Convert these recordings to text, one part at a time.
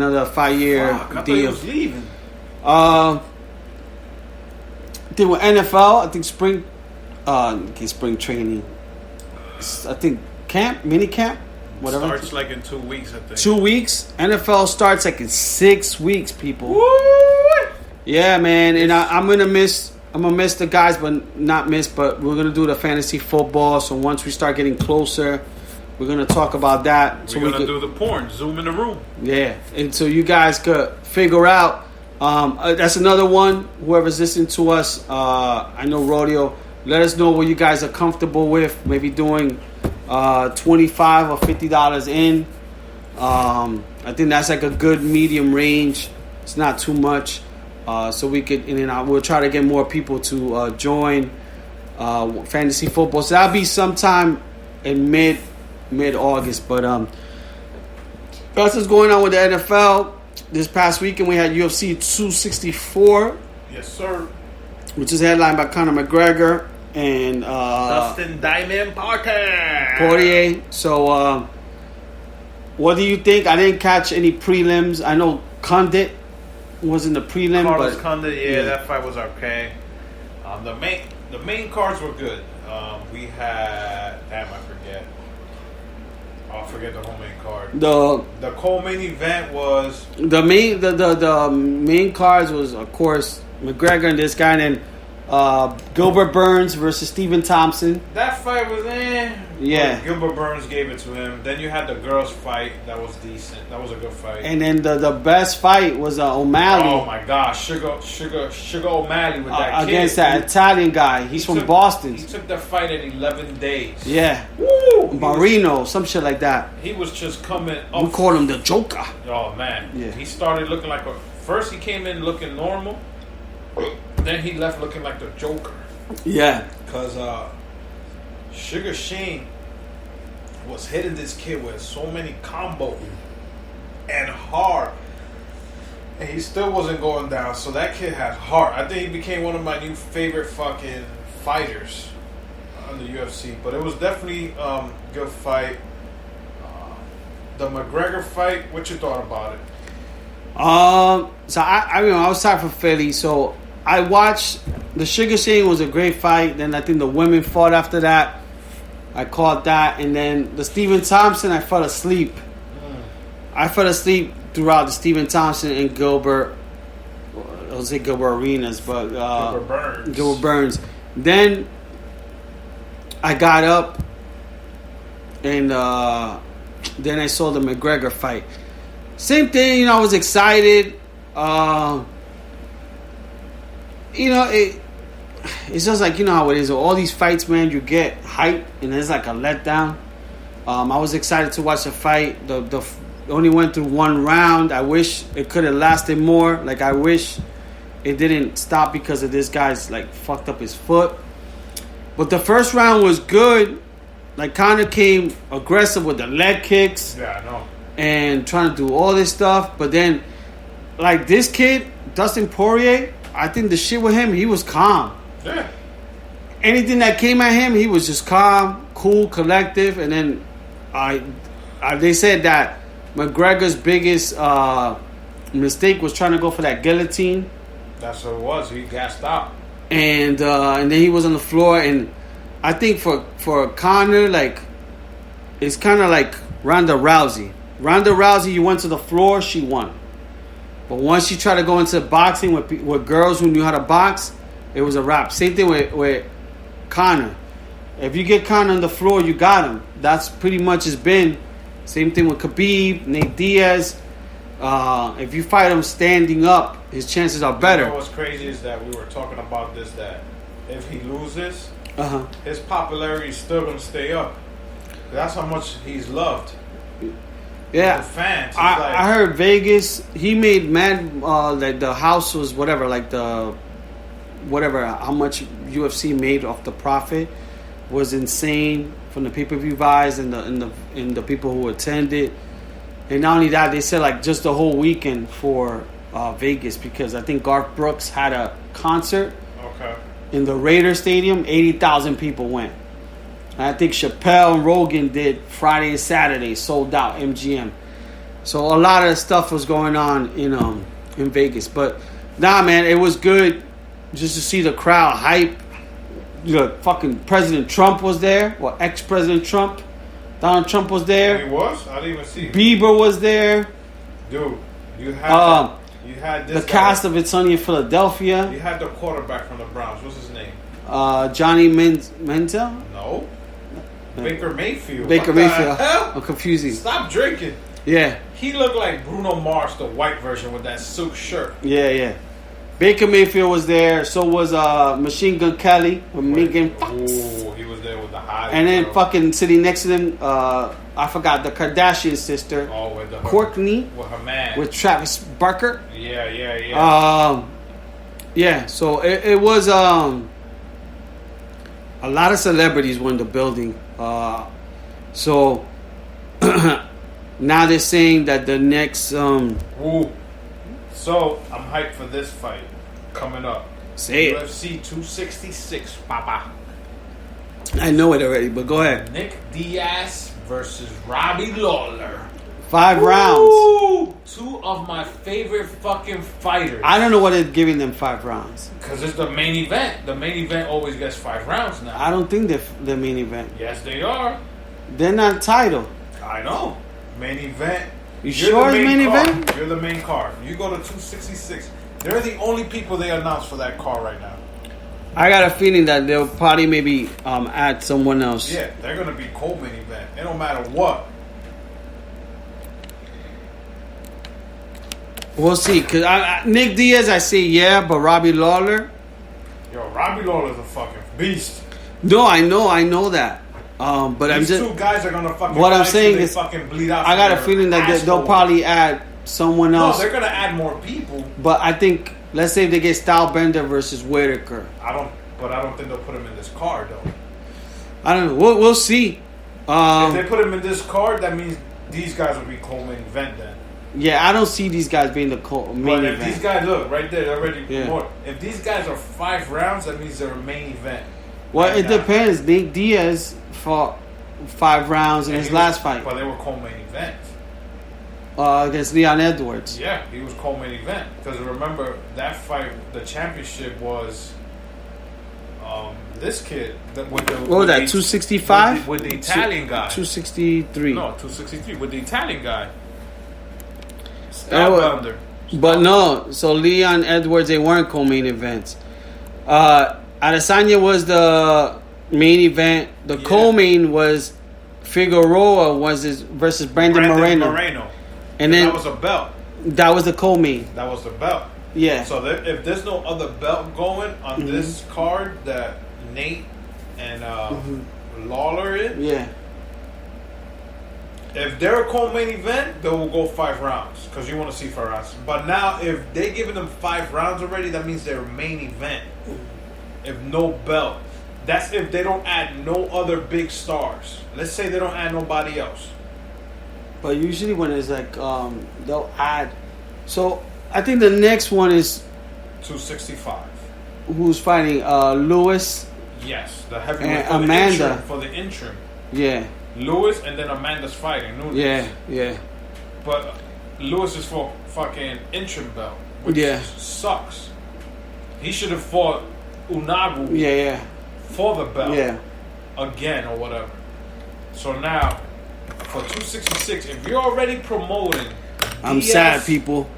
another 5-year I thought he deal. was leaving. I think with NFL, I think spring training. I think mini camp, whatever. Starts like in 2 weeks, I think. 2 weeks. NFL starts like in 6 weeks, people. Woo! Yeah, man, and I'm gonna miss the guys, but we're gonna do the fantasy football. So once we start getting closer, we're gonna talk about that. We're gonna do the porn, Zoom in the room. Yeah, and so you guys could figure out. That's another one. Whoever's listening to us, I know Rodeo. Let us know what you guys are comfortable with. Maybe doing $25 or $50 in. I think that's like a good medium range. It's not too much. So we could, and then we'll try to get more people to join fantasy football. So that'll be sometime in mid-August. But that's what's going on with the NFL. This past weekend we had UFC 264. Yes, sir. Which is headlined by Conor McGregor and Dustin Diamond Poirier. So what do you think? I didn't catch any prelims. I know Condit was in the prelim. Carlos Condit, yeah, that fight was okay. The main cards were good. We had I forget the whole main card. The co-main event was the main cards was, of course, McGregor and this guy, and Gilbert Burns versus Stephen Thompson. That fight was yeah. Gilbert Burns gave it to him. Then you had the girls fight. That was decent. That was a good fight. And then the best fight was O'Malley. Oh my gosh, Sugar O'Malley with that kid. Against that Italian guy. He's from Boston. He took that fight in 11 days. Yeah. Woo! Marino, some shit like that. He was just coming up. We call him the Joker. Oh man. Yeah. He started looking like first he came in looking normal. Then he left looking like the Joker. Yeah. Because Sugar Shane was hitting this kid with so many combos and hard. And he still wasn't going down. So that kid had heart. I think he became one of my new favorite fucking fighters on the UFC. But it was definitely a good fight. The McGregor fight, what you thought about it? So I was tired for Philly, so I watched the Sugar Shane was a great fight. Then I think the women fought after that. I caught that, and then the Stephen Thompson, I fell asleep. I fell asleep throughout the Stephen Thompson and Gilbert. I'll say Gilbert Arenas, but Gilbert Burns. Then I got up, and then I saw the McGregor fight. Same thing, I was excited. It's just like, how it is. All these fights, man, you get hype, and it's like a letdown. I was excited to watch the fight. The only went through one round. I wish it could have lasted more. Like, I wish it didn't stop because of this guy's, like, fucked up his foot. But the first round was good. Like, Conor came aggressive with the leg kicks. Yeah, I know. And trying to do all this stuff. But then, like, this kid, Dustin Poirier, I think the shit with him, he was calm. Yeah. Anything that came at him, he was just calm, cool, collective. And then they said that McGregor's biggest mistake was trying to go for that guillotine. That's what it was. He gassed out. And then he was on the floor. And I think for Conor, like, it's kind of like Ronda Rousey. Ronda Rousey, you went to the floor, she won. But once she tried to go into boxing with girls who knew how to box, it was a wrap. Same thing with Conor. If you get Conor on the floor, you got him. That's pretty much has been. Same thing with Khabib, Nate Diaz. If you fight him standing up, his chances are better. What's crazy is that we were talking about this, that if he loses, Uh-huh. his popularity is still going to stay up. That's how much he's loved. Yeah, the fans. I heard Vegas. He made mad. Like the house was whatever. Like the whatever. How much UFC made off the profit was insane from the pay-per-view buys and the people who attended. And not only that, they said like just the whole weekend for Vegas, because I think Garth Brooks had a concert. Okay. In the Raider Stadium, 80,000 people went. And I think Chappelle and Rogan did Friday and Saturday, sold out MGM. So a lot of stuff was going on in Vegas. But nah, man, it was good just to see the crowd hype. Fucking President Trump was there. Well, ex-President Trump. Donald Trump was there. He was? I didn't even see. Bieber was there. Dude, you had this the cast of It's Sunny in Philadelphia. You had the quarterback from the Browns. What's his name? Johnny Manziel? No. Baker Mayfield. Baker Mayfield. I'm confusing. Stop drinking. Yeah. He looked like Bruno Mars, the white version with that silk shirt. Yeah. Baker Mayfield was there. So was Machine Gun Kelly with Megan Fox. Ooh, he was there with the high. And then fucking sitting next to them, I forgot the Kardashian sister. Oh, with Courtney. With her man. With Travis Barker. Yeah. Yeah. So it was a lot of celebrities were in the building. So now they're saying that the next Ooh. So I'm hyped for this fight coming up. Say UFC 266, Papa. I know it already, but go ahead. Nick Diaz versus Robbie Lawler. 5 rounds. 2 of my favorite fucking fighters. I don't know what they're giving them 5 rounds. Because it's the main event. The main event always gets 5 rounds now. I don't think they're the main event. Yes, they are. They're not title. I know. Main event. You sure it's main event? You're the main card. You go to 266. They're the only people they announced for that card right now. I got a feeling that they'll probably maybe add someone else. Yeah, they're going to be co-main event. It don't matter what. We'll see. Cause Nick Diaz, I say yeah, but Robbie Lawler. Yo, Robbie Lawler's a fucking beast. No, I know that. But These I'm just 2 guys are gonna fucking. What I'm saying is, fucking bleed out. I got a feeling that they'll probably add someone else. No, they're gonna add more people. But I think, let's say if they get Stylebender versus Whitaker. I don't think they'll put him in this card though. I don't know. We'll see. If they put him in this card, that means these guys will be co-main event then. Yeah, I don't see these guys being the main event. If these guys look right there, they're already promoted. If these guys are 5 rounds, that means they're a main event. Well, it depends. Nick Diaz fought 5 rounds in his last fight. But they were co-main events. Against Leon Edwards. Yeah, he was co-main event. Because remember, that fight, the championship was this kid. What was that, 265? With the Italian guy. 263. No, 263. With the Italian guy. But no, so Leon Edwards, they weren't co-main events. Adesanya was the main event. The co-main was Figueroa versus Brandon Moreno. And then that was a belt. That was the co-main. That was the belt. Yeah. So if there's no other belt going on this card that Nate and Lawler in, yeah. If they're a co-main event, they will go 5 rounds because you want to see 5 rounds. But now, if they giving them 5 rounds already, that means they're main event. If no belt, that's if they don't add no other big stars. Let's say they don't add nobody else. But usually when it's like they'll add. So I think the next one is 265. Who's fighting? Lewis. Yes, the heavyweight and Amanda for the interim. Yeah. Lewis and then Amanda's fighting. Nunes. Yeah. But Lewis is for fucking interim belt, which sucks. He should have fought Unagu. Yeah. For the belt. Yeah. Again or whatever. So now, for 266, if you're already promoting, I'm sad, people.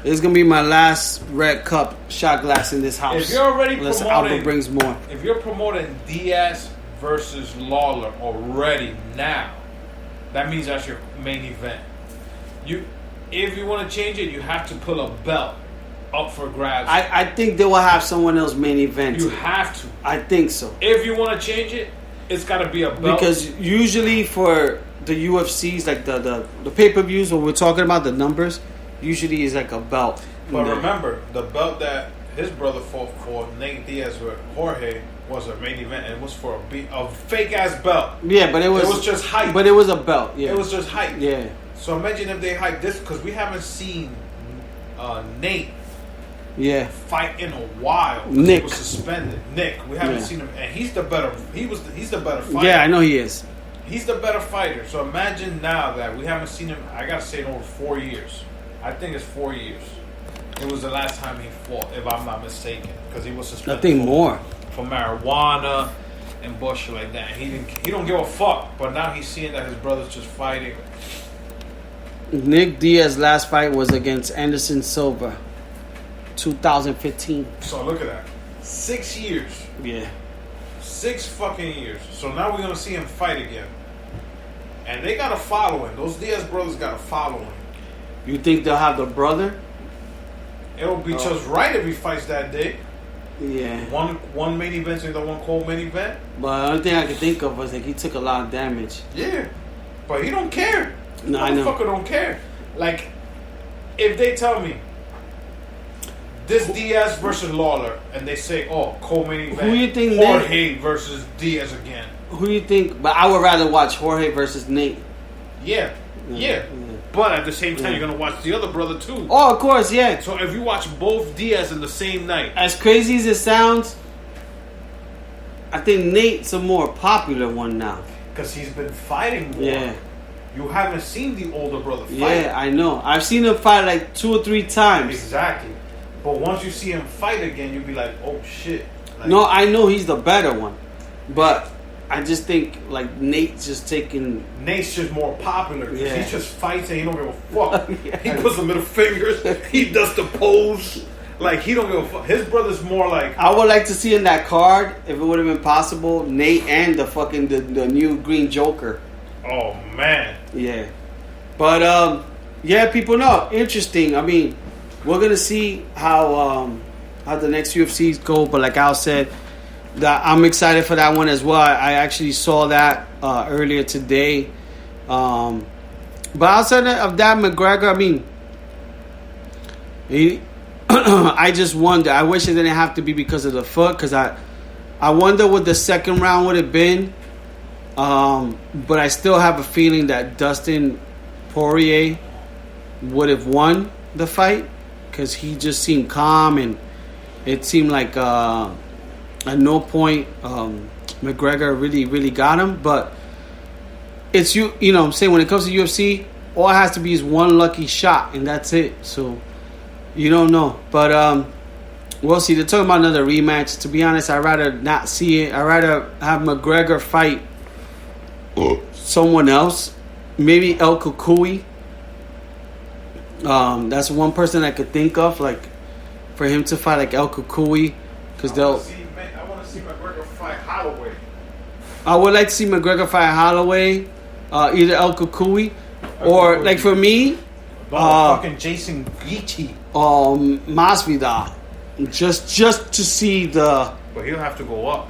It's gonna be my last red cup shot glass in this house. If you're already unless promoting, Alba brings more. If you're promoting Diaz versus Lawler already now, that means that's your main event. If you want to change it, you have to pull a belt up for grabs. I think they will have someone else main event. You have to. I think so. If you want to change it, it's got to be a belt. Because usually for the UFCs, like the pay-per-views, when we're talking about the numbers, usually is like a belt. But remember, the belt that his brother fought for, Nate Diaz with Jorge, was a main event, and it was for a fake ass belt. Yeah, but it was just hype. But it was a belt. Yeah, it was just hype. Yeah. So imagine if they hype this, because we haven't seen Nate fight in a while. Nick he was suspended. We haven't seen him, and he's the better. He's the better fighter. Yeah, I know he is. he's the better fighter. So imagine now that we haven't seen him. I gotta say, in over 4 years. I think it's 4 years. It was the last time he fought, if I'm not mistaken, because he was suspended. I think more for marijuana and bullshit like that. He don't give a fuck. But now he's seeing that his brother's just fighting. Nick Diaz's last fight was against Anderson Silva, 2015. So look at that, 6 years. Yeah. 6 fucking years. So now we're gonna see him fight again. And they got a following. Those Diaz brothers got a following. You think they'll have the brother? It'll be just right if he fights that day. Yeah. One main event and the one cold main event. But the only thing I could think of was like he took a lot of damage. Yeah. But he don't care. No, I know. Motherfucker don't care. Like, if they tell me this Diaz versus Lawler, and they say, "Oh, co-main event." Who you think? Jorge versus Diaz again. Who do you think? But I would rather watch Jorge versus Nate. Yeah. But at the same time, you're gonna watch the other brother too. Oh, of course, yeah. So if you watch both Diaz in the same night, as crazy as it sounds, I think Nate's a more popular one now because he's been fighting more. Yeah. You haven't seen the older brother fight. Yeah, I know. I've seen him fight like 2 or 3 times. Exactly. But once you see him fight again, you'll be like, oh shit. Like, no, I know he's the better one. But I just think like Nate's just taking... Nate's just more popular. Yeah. He just fights and he don't give a fuck. Yeah. He puts the middle fingers. He does the pose. Like, he don't give a fuck. His brother's more like... I would like to see in that card, if it would have been possible, Nate and the fucking the new Green Joker. Oh, man. Yeah. But, yeah, people know. Interesting. I mean, we're going to see how the next UFCs go. But like Al said, that I'm excited for that one as well. I actually saw that earlier today. But outside of that, McGregor, I mean, I just wonder. I wish it didn't have to be because of the foot. Because I wonder what the second round would have been. But I still have a feeling that Dustin Poirier would have won the fight because he just seemed calm and it seemed like at no point McGregor really got him. But it's you know what I'm saying, when it comes to UFC, all it has to be is one lucky shot and that's it. So you don't know. But we'll see. They're talking about another rematch. To be honest, I'd rather not see it. I'd rather have McGregor fight someone else, maybe El Kukui. That's one person I could think of, like for him to fight like El Kukui, because I want to see McGregor fight Holloway. I would like to see McGregor fight Holloway, either El Kukui, or like for me, fucking Jason Gaethje, Masvidal, just to see the. But he'll have to go up.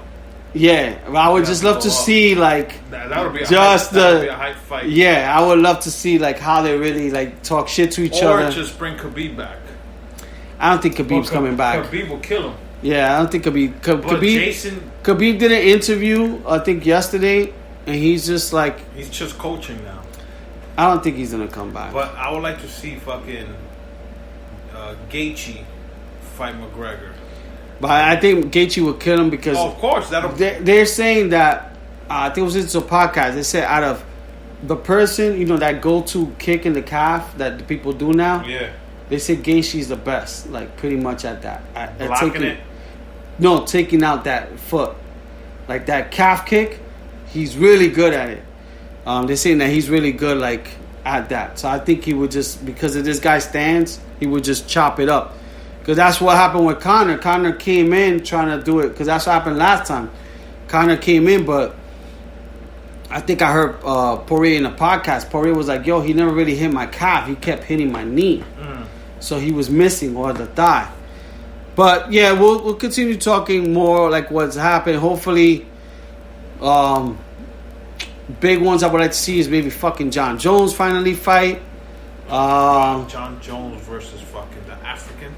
Yeah, I would just love to see like that would be just a hype fight. Yeah, I would love to see like how they really like talk shit to each other. Or just bring Khabib back. I don't think Khabib's coming back. Khabib will kill him. Yeah, I don't think Khabib. Khabib did an interview I think yesterday, and he's just like he's just coaching now. I don't think he's gonna come back. But I would like to see fucking Gaethje fight McGregor. But I think Gaethje will kill him because of course they're saying that I think it was into a podcast. They said out of the person, that go-to kick in the calf that the people do now. Yeah. They said Gaethje's the best, like pretty much at that. At blocking it. No, taking out that foot, like that calf kick. He's really good at it. They're saying that he's really good, like at that. So I think he would just, because of this guy's stance, he would just chop it up. Because that's what happened with Conor. Conor came in trying to do it. Because that's what happened last time. Conor came in, but I think I heard Poirier in a podcast. Poirier was like, yo, he never really hit my calf. He kept hitting my knee. So he was missing, or the thigh. But, yeah, we'll continue talking more like what's happened. Hopefully, big ones I would like to see is maybe fucking John Jones finally fight. John Jones versus fucking the African.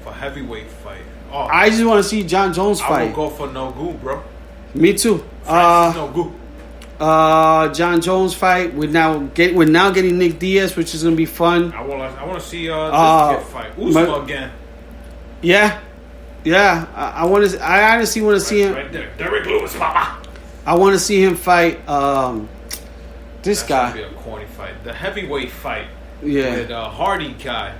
Heavyweight fight. Oh, I just want to see John Jones fight. I will go for Nogu, bro. Me too. Nogu. John Jones fight. We're now getting Nick Diaz, which is gonna be fun. I want to see this kid fight Usman again. Yeah. I honestly want to see him. Right there, Derek Lewis, papa. I want to see him fight this That's guy. gonna be a corny fight. The heavyweight fight Yeah. with Hardy guy.